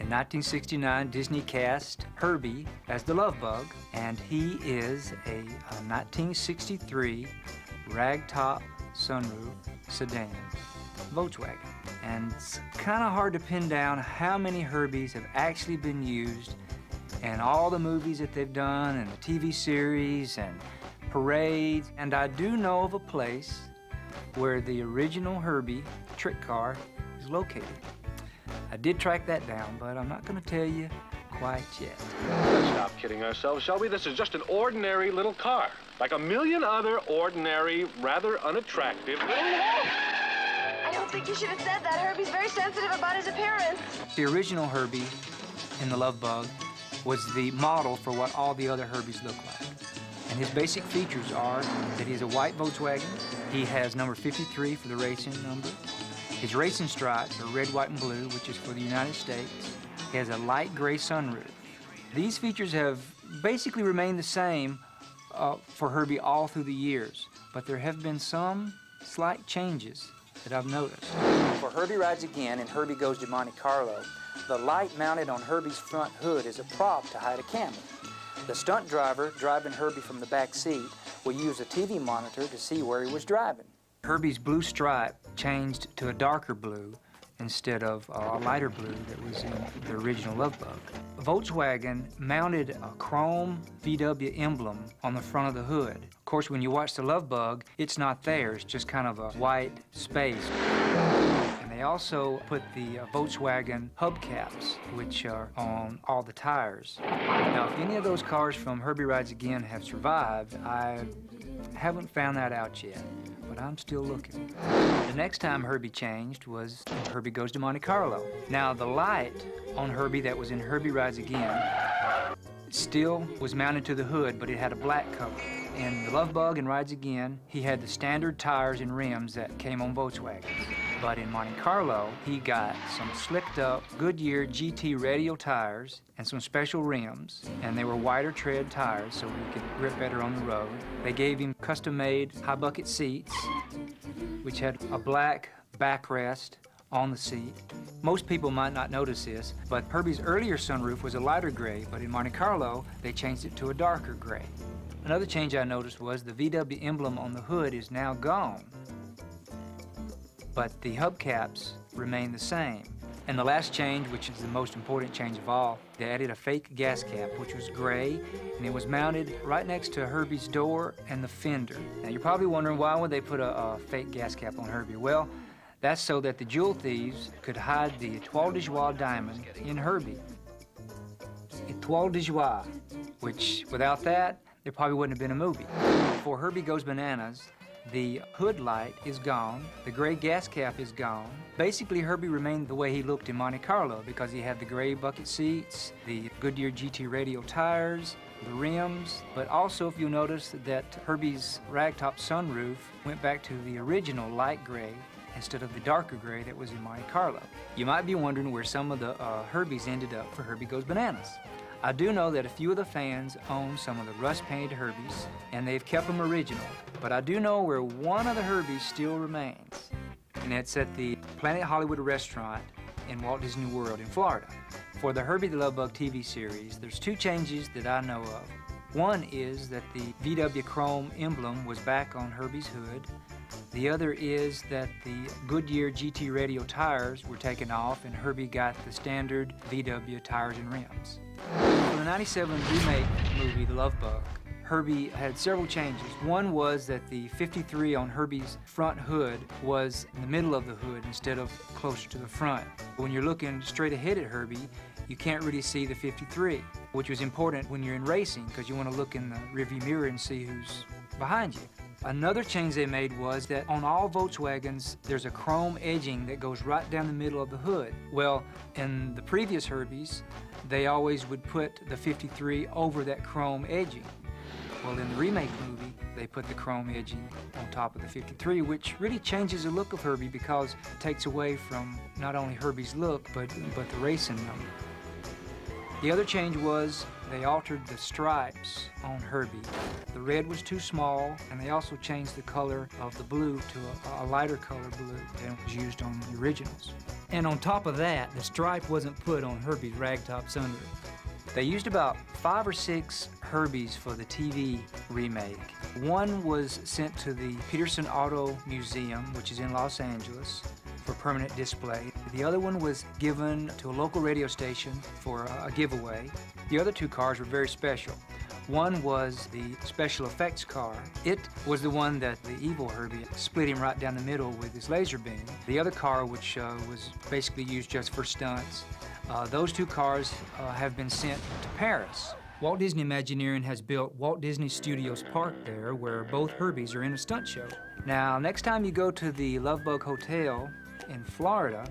In 1969, Disney cast Herbie as the Love Bug, and he is a 1963 ragtop sunroof sedan Volkswagen. And it's kind of hard to pin down how many Herbies have actually been used in all the movies that they've done and the TV series and parades. And I do know of a place where the original Herbie trick car is located. I did track that down, but I'm not going to tell you quite yet. Let's stop kidding ourselves, shall we? This is just an ordinary little car, like a million other ordinary, rather unattractive little... I don't think you should have said that. Herbie's very sensitive about his appearance. The original Herbie in the Love Bug was the model for what all the other Herbies look like. And his basic features are that he's a white Volkswagen. He has number 53 for the racing number. His racing stripes are red, white, and blue, which is for the United States. He has a light gray sunroof. These features have basically remained the same for Herbie all through the years, but there have been some slight changes that I've noticed. For Herbie Rides Again and Herbie Goes to Monte Carlo, the light mounted on Herbie's front hood is a prop to hide a camera. The stunt driver driving Herbie from the back seat will use a TV monitor to see where he was driving. Herbie's blue stripe changed to a darker blue instead of a lighter blue that was in the original Love Bug. Volkswagen mounted a chrome VW emblem on the front of the hood. Of course, when you watch the Love Bug, it's not there. It's just kind of a white space. And they also put the Volkswagen hubcaps, which are on all the tires. Now, if any of those cars from Herbie Rides Again have survived, I haven't found that out yet, but I'm still looking. The next time Herbie changed was Herbie Goes to Monte Carlo. Now, the light on Herbie that was in Herbie Rides Again still was mounted to the hood, but it had a black cover. In the Love Bug and Rides Again, he had the standard tires and rims that came on Volkswagens. But in Monte Carlo, he got some slicked-up Goodyear GT radial tires and some special rims, and they were wider tread tires so he could grip better on the road. They gave him custom-made high-bucket seats, which had a black backrest on the seat. Most people might not notice this, but Herbie's earlier sunroof was a lighter gray, but in Monte Carlo, they changed it to a darker gray. Another change I noticed was the VW emblem on the hood is now gone, but the hubcaps remain the same. And the last change, which is the most important change of all, they added a fake gas cap, which was gray, and it was mounted right next to Herbie's door and the fender. Now, you're probably wondering, why would they put a fake gas cap on Herbie? Well, that's so that the jewel thieves could hide the Étoile de Joie diamond in Herbie. Étoile de Joie, which without that, there probably wouldn't have been a movie. For Herbie Goes Bananas, the hood light is gone, the gray gas cap is gone. Basically, Herbie remained the way he looked in Monte Carlo because he had the gray bucket seats, the Goodyear GT radial tires, the rims, but also, if you'll notice, that Herbie's ragtop sunroof went back to the original light gray instead of the darker gray that was in Monte Carlo. You might be wondering where some of the Herbies ended up for Herbie Goes Bananas. I do know that a few of the fans own some of the rust-painted Herbies, and they've kept them original. But I do know where one of the Herbies still remains, and it's at the Planet Hollywood restaurant in Walt Disney World in Florida. For the Herbie the Love Bug TV series, there's two changes that I know of. One is that the VW chrome emblem was back on Herbie's hood. The other is that the Goodyear GT radial tires were taken off and Herbie got the standard VW tires and rims. For the '97 remake movie, The Love Bug, Herbie had several changes. One was that the 53 on Herbie's front hood was in the middle of the hood instead of closer to the front. When you're looking straight ahead at Herbie, you can't really see the 53, which was important when you're in racing because you want to look in the rearview mirror and see who's behind you. Another change they made was that on all Volkswagens, there's a chrome edging that goes right down the middle of the hood. Well, in the previous Herbies, they always would put the 53 over that chrome edging. Well, in the remake movie, they put the chrome edging on top of the 53, which really changes the look of Herbie because it takes away from not only Herbie's look, but the racing number. The other change was they altered the stripes on Herbie. The red was too small, and they also changed the color of the blue to a lighter color blue than was used on the originals. And on top of that, the stripe wasn't put on Herbie's ragtop sunroof. They used about 5 or 6 Herbies for the TV remake. One was sent to the Peterson Auto Museum, which is in Los Angeles, for permanent display. The other one was given to a local radio station for a giveaway. The other 2 cars were very special. One was the special effects car. It was the one that the evil Herbie split him right down the middle with his laser beam. The other car, which was basically used just for stunts, those 2 cars have been sent to Paris. Walt Disney Imagineering has built Walt Disney Studios Park there, where both Herbies are in a stunt show. Now, next time you go to the Love Bug Hotel in Florida,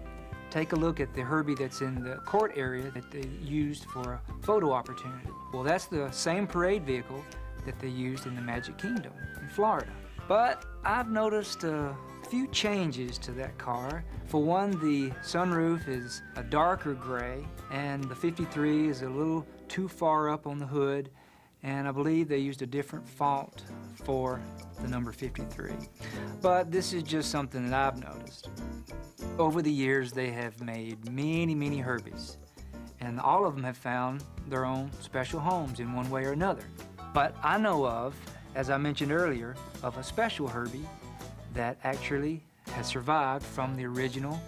take a look at the Herbie that's in the court area that they used for a photo opportunity. Well, that's the same parade vehicle that they used in the Magic Kingdom in Florida. But I've noticed a few changes to that car. For one, the sunroof is a darker gray, and the 53 is a little too far up on the hood, and I believe they used a different font for the number 53. But this is just something that I've noticed. Over the years, they have made many, many Herbies, and all of them have found their own special homes in one way or another. But I know of, as I mentioned earlier, of a special Herbie that actually has survived from the original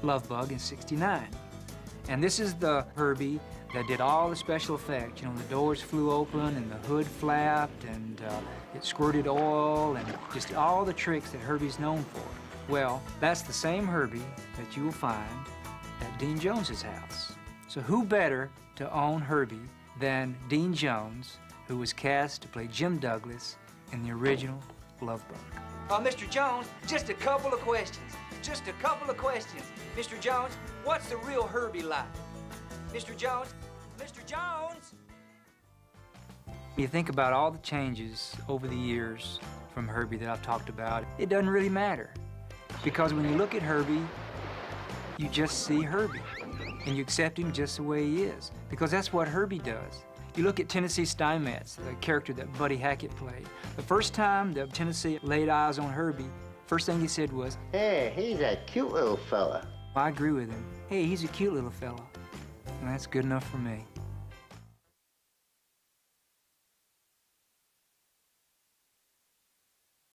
Love Bug in '69. And this is the Herbie that did all the special effects. You know, the doors flew open and the hood flapped and it squirted oil and just all the tricks that Herbie's known for. Well, that's the same Herbie that you will find at Dean Jones's house. So who better to own Herbie than Dean Jones, who was cast to play Jim Douglas in the original Love Bug. Mr. Jones, just a couple of questions. Just a couple of questions. Mr. Jones, what's the real Herbie like? Mr. Jones? Mr. Jones? You think about all the changes over the years from Herbie that I've talked about, it doesn't really matter. Because when you look at Herbie, you just see Herbie. And you accept him just the way he is. Because that's what Herbie does. You look at Tennessee Steinmetz, the character that Buddy Hackett played. The first time that Tennessee laid eyes on Herbie, first thing he said was, "Hey, he's a cute little fella." I agree with him. Hey, he's a cute little fella. And that's good enough for me.